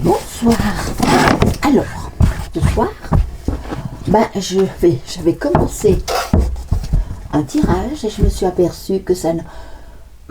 Bonsoir. Alors, ce soir, j'avais commencé un tirage et je me suis aperçue que ça ne...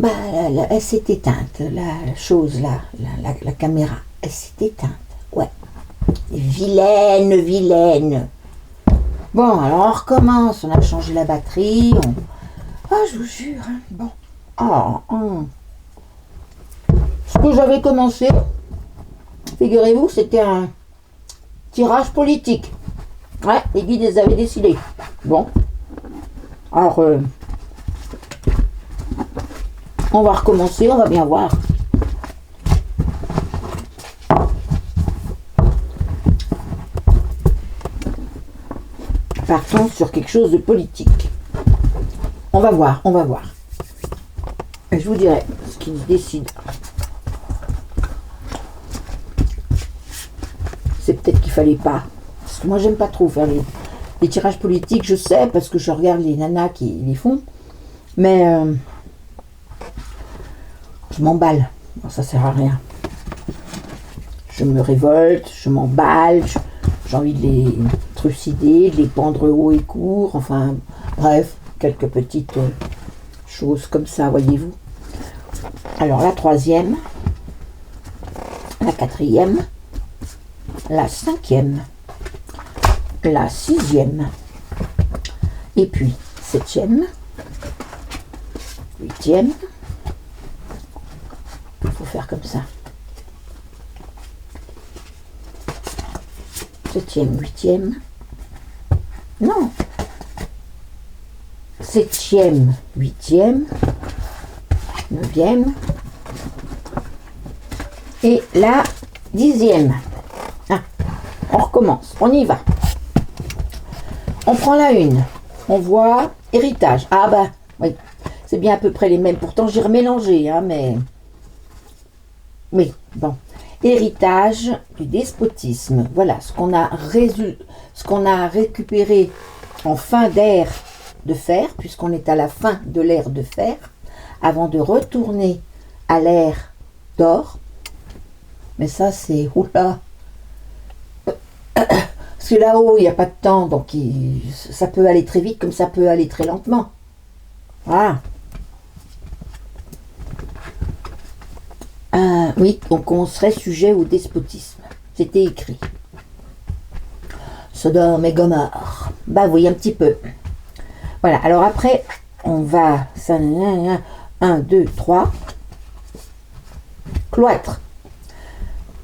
elle s'est éteinte, la chose là, la caméra, elle s'est éteinte. Ouais. Vilaine. Bon, alors on recommence, on a changé la batterie, je vous jure, hein, bon. Ce que j'avais commencé, figurez-vous, c'était un tirage politique. Ouais, les guides les avaient décidés. Bon. Alors, on va recommencer, on va bien voir. Partons sur quelque chose de politique. On va voir. Et je vous dirai ce qu'ils décident. C'est peut-être qu'il fallait pas. Parce que moi, j'aime pas trop faire les tirages politiques, je sais, parce que je regarde les nanas qui les font. Mais je m'emballe. Bon, ça sert à rien. Je me révolte, je m'emballe, j'ai envie de les trucider, de les pendre haut et court, enfin, bref, quelques petites choses comme ça, voyez-vous. Alors, la troisième, la quatrième, la cinquième, la sixième, et puis septième, huitième, il faut faire comme ça. Septième, huitième, non, septième, huitième, neuvième, et la dixième. On recommence, on y va. On prend la une, on voit héritage. Oui, c'est bien à peu près les mêmes. Pourtant, j'ai remélangé, mais... Oui, bon. Héritage du despotisme. Voilà, ce qu'on a récupéré en fin d'ère de fer, puisqu'on est à la fin de l'ère de fer, avant de retourner à l'ère d'or. Mais ça, c'est... Oula. Parce que là-haut, il n'y a pas de temps, donc ça peut aller très vite comme ça peut aller très lentement. Voilà. Oui, donc on serait sujet au despotisme. C'était écrit. Sodome et Gomorrhe. Oui, un petit peu. Voilà, alors après, on va... 1, 2, 3. Cloître.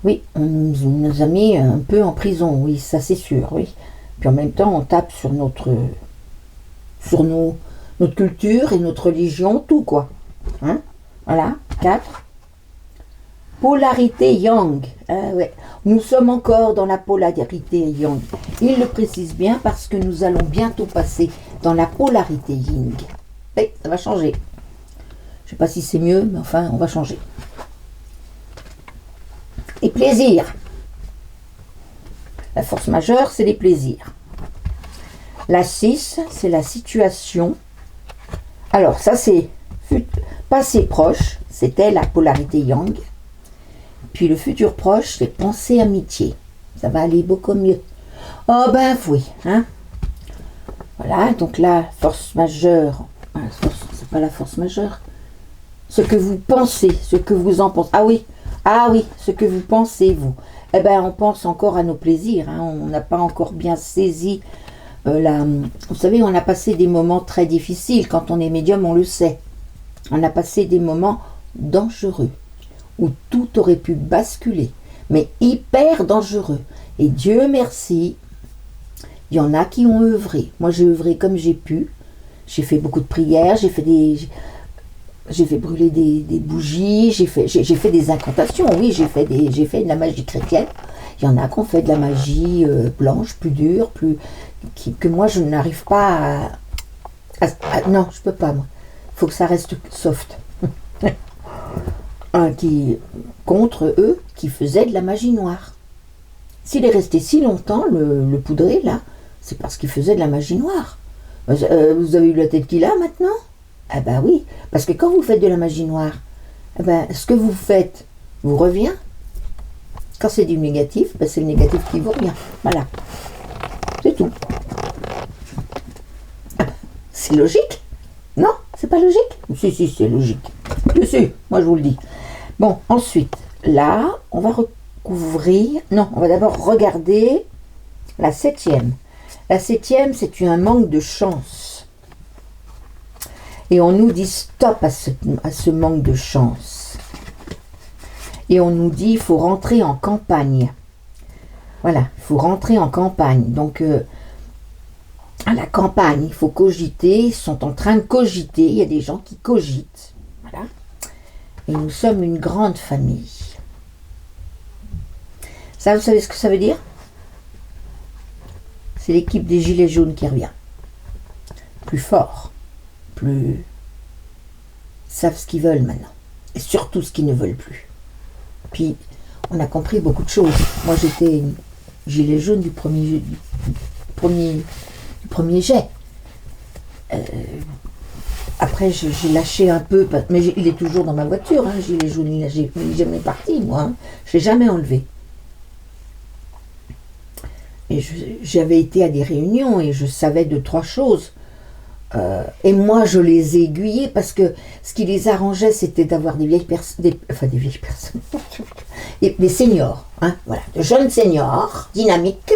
Oui, on nous a mis un peu en prison, oui, ça c'est sûr, oui. Puis en même temps, on tape sur notre culture et notre religion, tout quoi. Hein? Voilà, 4. Polarité yang. Ouais. Nous sommes encore dans la polarité yang. Il le précise bien parce que nous allons bientôt passer dans la polarité yin. Oui, ça va changer. Je ne sais pas si c'est mieux, mais enfin, on va changer. Et plaisir. La force majeure, c'est les plaisirs. La 6, c'est la situation. Alors, ça, c'est passé proche, c'était la polarité yang. Puis le futur proche, c'est pensée amitié. Ça va aller beaucoup mieux. Oui. Hein? Voilà, donc la force majeure. C'est pas la force majeure. Ce que vous pensez, ce que vous en pensez. Ah oui, ce que vous pensez, vous. On pense encore à nos plaisirs. Hein. On n'a pas encore bien saisi Vous savez, on a passé des moments très difficiles. Quand on est médium, on le sait. On a passé des moments dangereux, où tout aurait pu basculer, mais hyper dangereux. Et Dieu merci, il y en a qui ont œuvré. Moi, j'ai œuvré comme j'ai pu. J'ai fait beaucoup de prières, j'ai fait brûler des bougies, j'ai fait des incantations, oui, j'ai fait de la magie chrétienne. Il y en a qui ont fait de la magie blanche, plus dure, que moi je n'arrive pas non, je peux pas, moi. Il faut que ça reste soft. Contre eux qui faisaient de la magie noire. S'il est resté si longtemps, le poudré là, c'est parce qu'il faisait de la magie noire. Vous avez eu la tête qu'il a maintenant ? Oui, parce que quand vous faites de la magie noire, ce que vous faites vous revient. Quand c'est du négatif, ben c'est le négatif qui vaut rien. Voilà. C'est tout. C'est logique? Non, c'est pas logique? Si, c'est logique. Si, moi je vous le dis. Bon, ensuite, là, on va recouvrir... Non, on va d'abord regarder la 7e. La 7e, c'est un manque de chance. Et on nous dit stop à ce manque de chance. Et on nous dit il faut rentrer en campagne. Voilà, il faut rentrer en campagne. Donc, à la campagne, il faut cogiter. Ils sont en train de cogiter. Il y a des gens qui cogitent. Voilà. Et nous sommes une grande famille. Ça, vous savez ce que ça veut dire? C'est l'équipe des Gilets jaunes qui revient. Plus fort. Plus... Ils savent ce qu'ils veulent maintenant. Et surtout ce qu'ils ne veulent plus. Puis, on a compris beaucoup de choses. Moi, j'étais gilet jaune du premier jet. Après, j'ai lâché un peu, mais il est toujours dans ma voiture, hein, gilet jaune, il n'est jamais parti, moi. Hein. Je ne l'ai jamais enlevé. Et j'avais été à des réunions et je savais 2-3 choses. Et moi, je les ai aiguillés parce que ce qui les arrangeait, c'était d'avoir des vieilles personnes, des vieilles personnes, des seniors, hein, voilà, de jeunes seniors, dynamiques,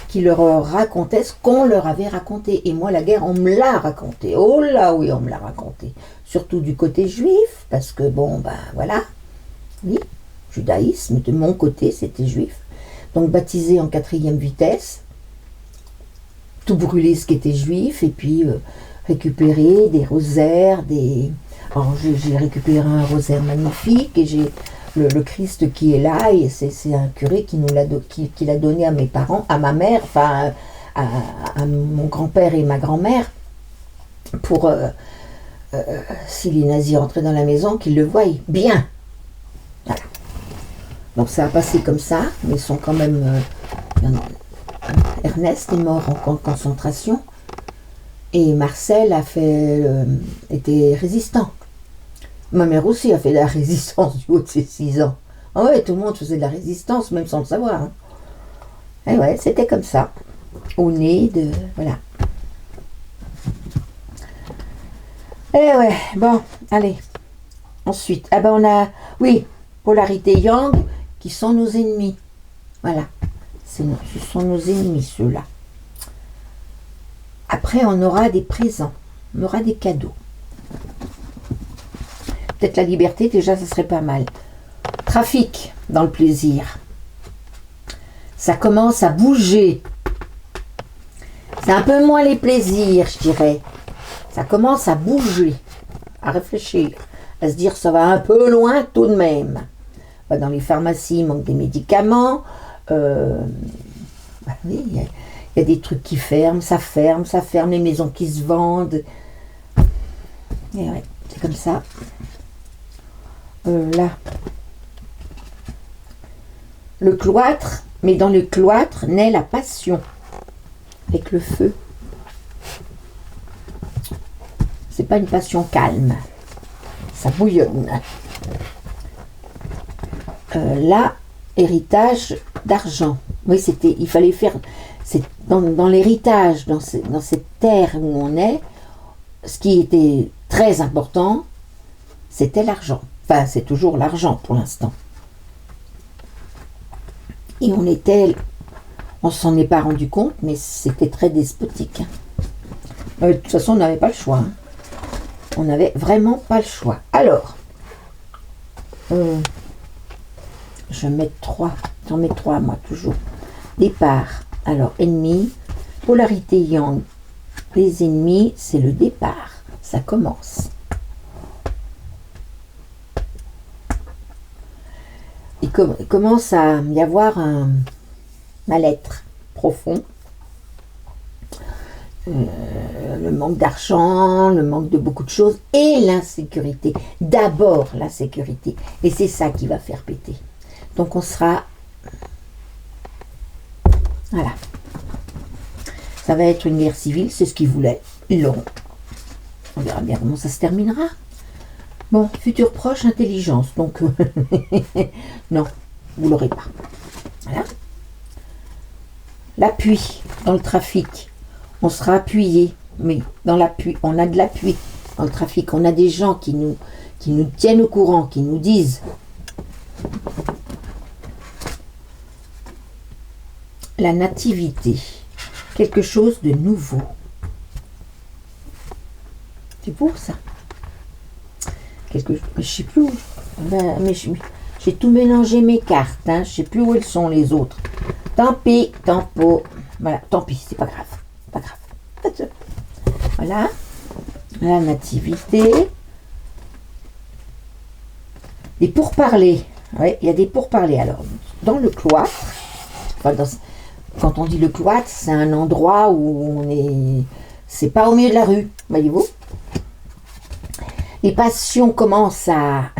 qui leur racontaient ce qu'on leur avait raconté. Et moi, la guerre, on me l'a raconté. Oh là, oui, on me l'a raconté. Surtout du côté juif, parce que bon, ben voilà, oui, judaïsme, de mon côté, c'était juif. Donc baptisé en 4e vitesse, tout brûler ce qui était juif, et puis récupérer des rosaires, Alors j'ai récupéré un rosaire magnifique, et j'ai le Christ qui est là, et c'est un curé qui l'a donné à mes parents, à ma mère, enfin à mon grand-père et ma grand-mère, pour, si les nazis rentraient dans la maison, qu'ils le voient bien. Voilà. Donc ça a passé comme ça, mais ils sont quand même... Ernest est mort en concentration et Marcel était résistant. Ma mère aussi a fait de la résistance du haut de ses 6 ans. Ah ouais, tout le monde faisait de la résistance, même sans le savoir. Hein. Et ouais, c'était comme ça. Au nez de... Voilà. Et ouais, bon, allez. Ensuite, ah ben on a... Oui, polarité yang, qui sont nos ennemis. Voilà. Ce sont nos ennemis, ceux-là. Après, on aura des présents. On aura des cadeaux. Peut-être la liberté, déjà, ça serait pas mal. Trafic dans le plaisir. Ça commence à bouger. C'est un peu moins les plaisirs, je dirais. Ça commence à bouger, à réfléchir, à se dire ça va un peu loin tout de même. Dans les pharmacies, il manque des médicaments. Oui, il y a des trucs qui ferment, ça ferme, les maisons qui se vendent. Et ouais, c'est comme ça. Là, le cloître, mais dans le cloître naît la passion, avec le feu. C'est pas une passion calme, ça bouillonne. Là, héritage d'argent. Oui, il fallait faire, dans l'héritage, dans cette terre où on est, ce qui était très important, c'était l'argent. Enfin, c'est toujours l'argent pour l'instant. Et on s'en est pas rendu compte, mais c'était très despotique. De toute façon, on n'avait pas le choix. Hein. On n'avait vraiment pas le choix. Alors, j'en mets 3, moi, toujours. Départ. Alors, ennemi, polarité yang. Les ennemis, c'est le départ. Ça commence. Il commence à y avoir un mal-être profond. Le manque d'argent, le manque de beaucoup de choses et l'insécurité. D'abord l'insécurité. Et c'est ça qui va faire péter. Donc on sera... Voilà. Ça va être une guerre civile, c'est ce qu'ils voulaient. Ils l'auront. On verra bien comment ça se terminera. Bon, futur proche, intelligence. Donc, non. vous l'aurez pas. Voilà. L'appui dans le trafic. On sera appuyé, mais dans l'appui, on a de l'appui dans le trafic. On a des gens qui nous tiennent au courant, qui nous disent. La nativité, quelque chose de nouveau. C'est pour ça. Je sais plus où. Mais j'ai tout mélangé mes cartes. Hein. Je sais plus où elles sont les autres. Tant pis, tant pis. Voilà, tant pis, c'est pas grave. Pas grave. Voilà. La nativité. Des pourparlers. Oui, il y a des pourparlers. Alors, dans le cloître, enfin, quand on dit le cloître, c'est un endroit où on est. C'est pas au milieu de la rue, voyez-vous. Les passions commencent à.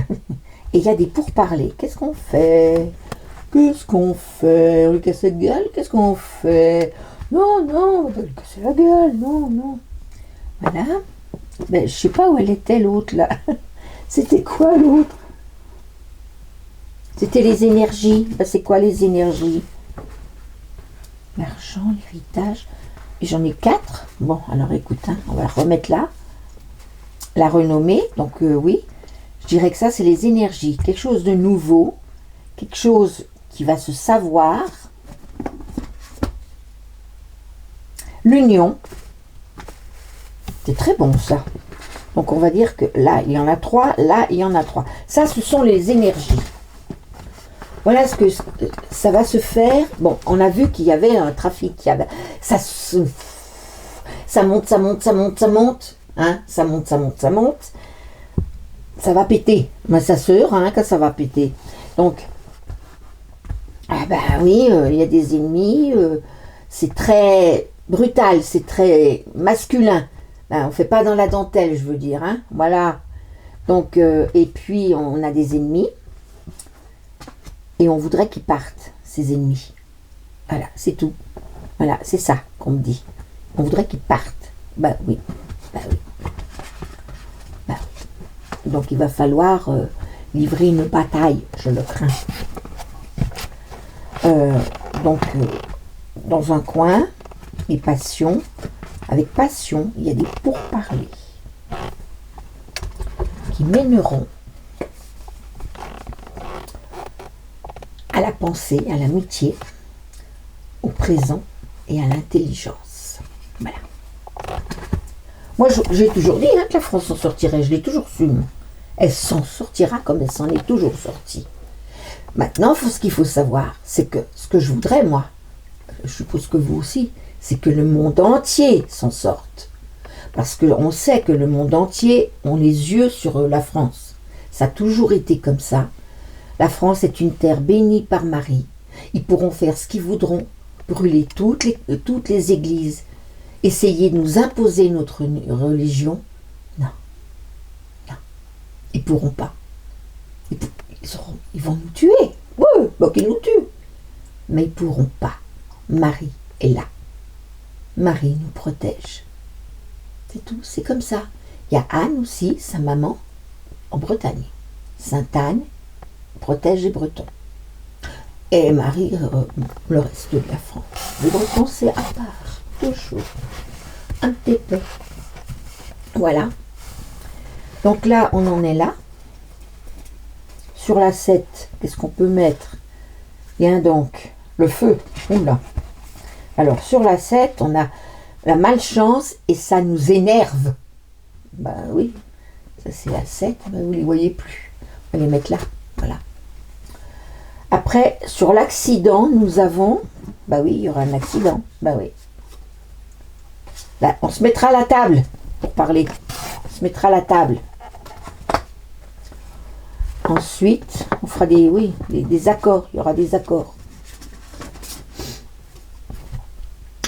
Et il y a des pourparlers. Qu'est-ce qu'on fait? Qu'est-ce qu'on fait? On lui casse la gueule? Qu'est-ce qu'on fait? Non, on va pas lui casser la gueule. Non. Voilà. Ben, je sais pas où elle était l'autre là. C'était quoi l'autre? C'était les énergies. Ben, c'est quoi les énergies? L'argent, l'héritage. Et j'en ai 4. Bon, alors écoute, hein, on va la remettre là. La renommer. Donc oui, je dirais que ça, c'est les énergies. Quelque chose de nouveau. Quelque chose qui va se savoir. L'union. C'est très bon ça. Donc on va dire que là, il y en a 3. Là, il y en a 3. Ça, ce sont les énergies. Voilà ce que ça va se faire. Bon, on a vu qu'il y avait un trafic. Ça monte. Hein, ça monte. Ça va péter. Mais ça sort hein, quand ça va péter. Donc, ah ben oui, il y a des ennemis. C'est très brutal, c'est très masculin. Ben, on ne fait pas dans la dentelle, je veux dire. Hein, voilà. Donc, et puis, on a des ennemis. Et on voudrait qu'ils partent, ces ennemis. Voilà, c'est tout. Voilà, c'est ça qu'on me dit. On voudrait qu'ils partent. Ben oui. Donc il va falloir livrer une bataille, je le crains. Dans un coin, les passions. Avec passion, il y a des pourparlers qui mèneront à la pensée, à l'amitié, au présent et à l'intelligence. Voilà. Moi, j'ai toujours dit hein, que la France s'en sortirait, je l'ai toujours su. Elle s'en sortira comme elle s'en est toujours sortie. Maintenant, ce qu'il faut savoir, c'est que ce que je voudrais, moi, je suppose que vous aussi, c'est que le monde entier s'en sorte. Parce qu'on sait que le monde entier ont les yeux sur la France. Ça a toujours été comme ça. La France est une terre bénie par Marie. Ils pourront faire ce qu'ils voudront, brûler toutes les églises, essayer de nous imposer notre religion. Non. Ils pourront pas. Ils vont nous tuer. Oui, bon qu'ils nous tuent. Mais ils pourront pas. Marie est là. Marie nous protège. C'est tout, c'est comme ça. Il y a Anne aussi, sa maman, en Bretagne. Sainte-Anne protège les Bretons. Et Marie, le reste de la France. Les Bretons, c'est à part. Toujours. Un petit peu. Voilà. Donc là, on en est là. Sur la 7, qu'est-ce qu'on peut mettre? Bien donc, le feu. Oula. Alors, sur la 7, on a la malchance et ça nous énerve. Ben oui, ça c'est la 7, ben vous ne les voyez plus. On va les mettre là, voilà. Après, sur l'accident, nous avons... Ben oui, il y aura un accident, ben oui. Là, on se mettra à la table pour parler. On se mettra à la table. Ensuite, on fera des accords. Il y aura des accords.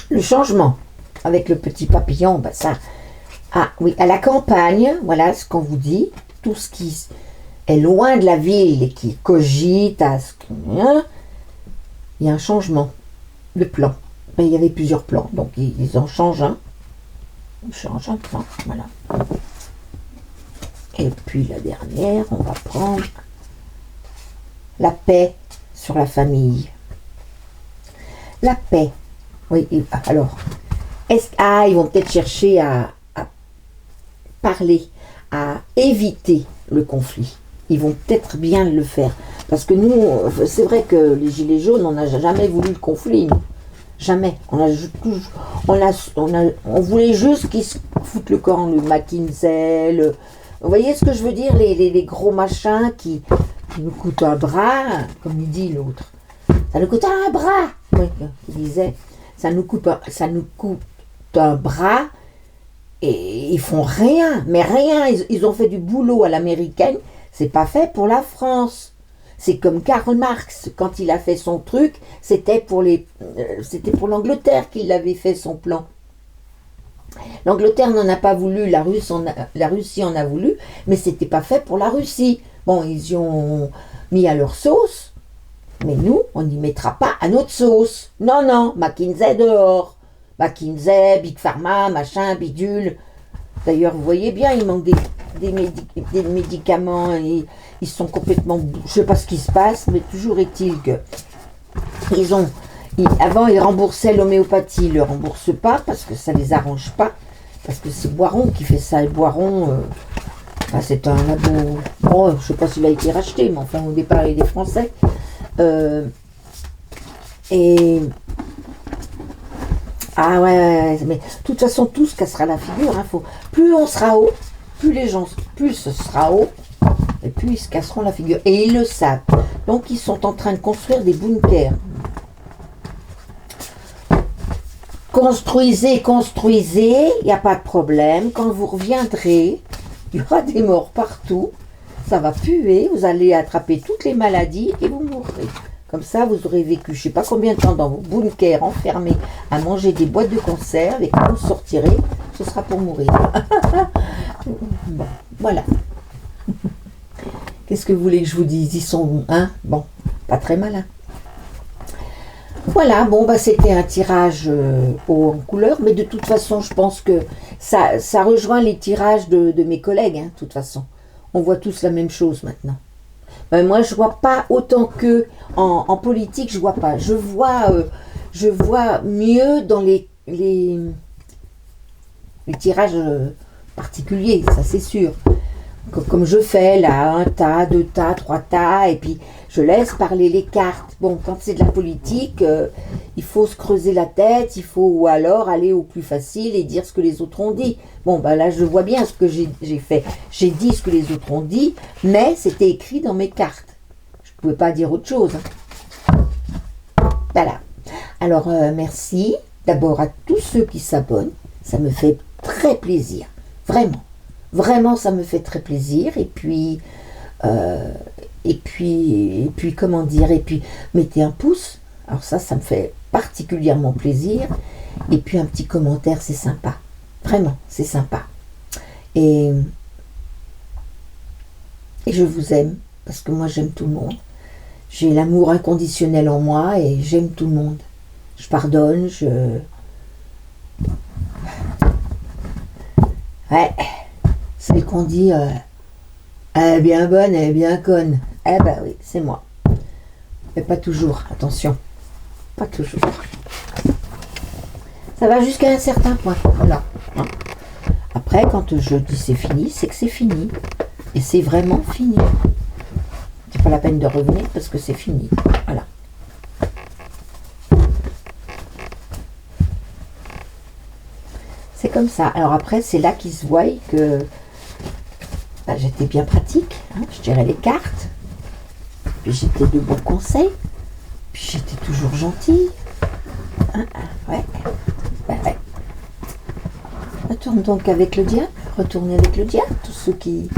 Le changement avec le petit papillon, ben ça. Ah oui, à la campagne, voilà ce qu'on vous dit. Tout ce qui est loin de la ville et qui cogite à ce qu'il y a un changement de plan. Ben, il y avait plusieurs plans, donc ils en changent un. Ils changent un plan, voilà. Et puis la dernière, on va prendre la paix sur la famille. La paix. Oui, alors, ils vont peut-être chercher à parler, à éviter le conflit. Ils vont peut-être bien le faire. Parce que nous, c'est vrai que les Gilets jaunes, on n'a jamais voulu le conflit. Nous. Jamais. On voulait juste qu'ils se foutent le camp, le McKinsey, vous voyez ce que je veux dire, les gros machins qui nous coûtent un bras, comme il dit l'autre. Ça nous coûte un bras. Oui, il disait. Ça nous coûte un bras et ils font rien. Mais rien. Ils ont fait du boulot à l'américaine. C'est pas fait pour la France. C'est comme Karl Marx, quand il a fait son truc, c'était pour l'Angleterre qu'il avait fait son plan. L'Angleterre n'en a pas voulu, la Russie en a voulu, mais c'était pas fait pour la Russie. Bon, ils y ont mis à leur sauce, mais nous, on n'y mettra pas à notre sauce. Non, non, McKinsey dehors. McKinsey, Big Pharma, machin, bidule. D'ailleurs, vous voyez bien, il manque des médicaments, ils sont complètement... Je ne sais pas ce qui se passe, mais toujours est-il que... Avant, ils remboursaient l'homéopathie, ils ne le remboursent pas, parce que ça ne les arrange pas, parce que c'est Boiron qui fait ça, et Boiron, c'est un labo... Bon, je ne sais pas s'il a été racheté, mais enfin, au départ, il est français. Ah ouais, mais de toute façon, tout se cassera la figure. Hein, plus on sera haut, plus ce sera haut, et plus ils se casseront la figure. Et ils le savent. Donc, ils sont en train de construire des bunkers. Construisez, il n'y a pas de problème. Quand vous reviendrez, il y aura des morts partout. Ça va puer, vous allez attraper toutes les maladies et vous mourrez. Comme ça, vous aurez vécu je ne sais pas combien de temps dans vos bunkers enfermés à manger des boîtes de conserve et quand vous sortirez, ce sera pour mourir. Bon, voilà. Qu'est-ce que vous voulez que je vous dise? Ils sont, bon, pas très malins. Voilà, bon, c'était un tirage en couleur, mais de toute façon, je pense que ça rejoint les tirages de mes collègues, de toute façon. On voit tous la même chose maintenant. Moi, je vois pas autant que en politique, je vois pas. Je vois mieux dans les tirages particuliers, ça c'est sûr. Comme je fais là, 1 tas, 2 tas, 3 tas, et puis je laisse parler les cartes. Bon, quand c'est de la politique, il faut se creuser la tête, ou alors aller au plus facile et dire ce que les autres ont dit. Bon, là, je vois bien ce que j'ai fait. J'ai dit ce que les autres ont dit, mais c'était écrit dans mes cartes. Je ne pouvais pas dire autre chose. Voilà. Alors, merci d'abord à tous ceux qui s'abonnent. Ça me fait très plaisir. Vraiment. Vraiment, ça me fait très plaisir. Et puis, comment dire, et puis, mettez un pouce. Alors ça me fait particulièrement plaisir. Et puis, un petit commentaire, c'est sympa. Vraiment, c'est sympa. Et je vous aime, parce que moi, j'aime tout le monde. J'ai l'amour inconditionnel en moi et j'aime tout le monde. Je pardonne, Ouais, c'est qu'on dit... elle est bien bonne, elle est bien conne. Eh ben oui, c'est moi. Mais pas toujours, attention. Pas toujours. Ça va jusqu'à un certain point. Voilà. Après, quand je dis c'est fini, c'est que c'est fini. Et c'est vraiment fini. C'est pas la peine de revenir parce que c'est fini. Voilà. C'est comme ça. Alors après, c'est là qu'il se voit que j'étais bien pratique. Je tirais les cartes. Puis j'étais de bons conseils. Puis j'étais toujours gentille. Ouais. Retourne donc avec le diable. Retournez avec le diable. Tous ceux qui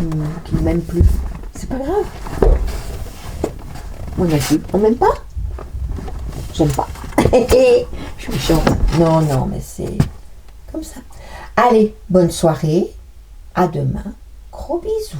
ne m'aiment plus. C'est pas grave. Moi non plus. On m'aime pas. J'aime pas. Je suis méchante. Non, mais c'est comme ça. Allez, bonne soirée. À demain. Gros bisous.